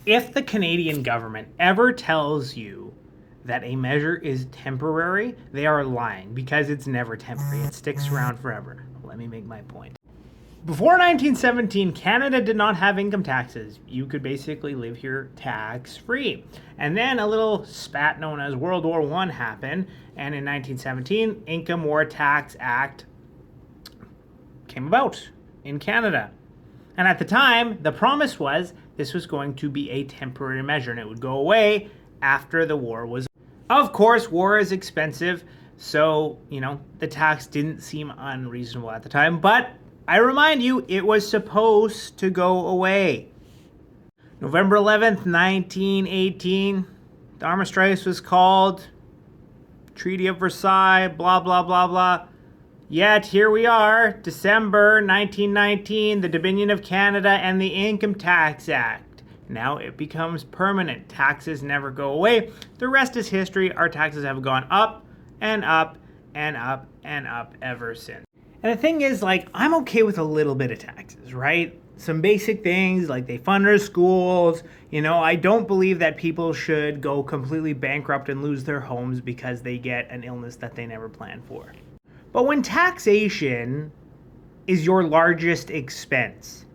If the Canadian government ever tells you that a measure is temporary, they are lying, because it's never temporary. It sticks around forever. Let me make my point. Before 1917, Canada did not have income taxes. You could basically live here tax-free. And then a little spat known as World War I happened, and in 1917, Income War Tax Act came about in Canada. And at the time, the promise was this was going to be a temporary measure and it would go away after the war was. Of course, war is expensive, so, the tax didn't seem unreasonable at the time, but I remind you, it was supposed to go away. November 11th, 1918, the armistice was called, Treaty of Versailles, blah, blah, blah, blah. Yet here we are, December 1919, the Dominion of Canada and the Income Tax Act. Now it becomes permanent. Taxes never go away. The rest is history. Our taxes have gone up and up and up and up ever since. And the thing is, I'm okay with a little bit of taxes, right? Some basic things, like they fund our schools. I don't believe that people should go completely bankrupt and lose their homes because they get an illness that they never planned for. But when taxation is your largest expense,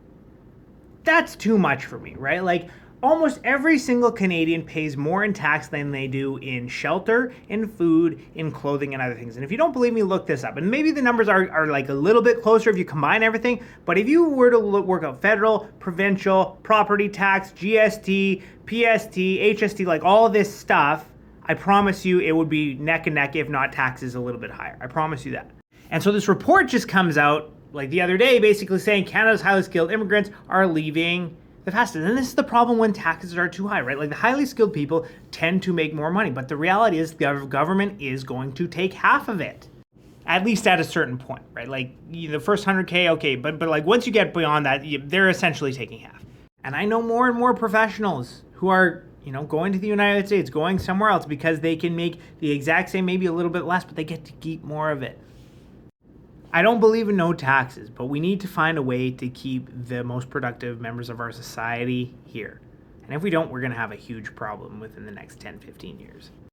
that's too much for me, right? Almost every single Canadian pays more in tax than they do in shelter, in food, in clothing, and other things. And if you don't believe me, look this up. And maybe the numbers are a little bit closer if you combine everything. But if you were to work out federal, provincial, property tax, GST, PST, HST, all of this stuff, I promise you it would be neck and neck, if not taxes a little bit higher. I promise you that. And so this report just comes out the other day, basically saying Canada's highly skilled immigrants are leaving the fastest. And this is the problem when taxes are too high, right? The highly skilled people tend to make more money. But the reality is the government is going to take half of it, at least at a certain point, right? The first 100K, okay. But once you get beyond that, they're essentially taking half. And I know more and more professionals who are going to the United States, going somewhere else because they can make the exact same, maybe a little bit less, but they get to keep more of it. I don't believe in no taxes, but we need to find a way to keep the most productive members of our society here. And if we don't, we're going to have a huge problem within the next 10, 15 years.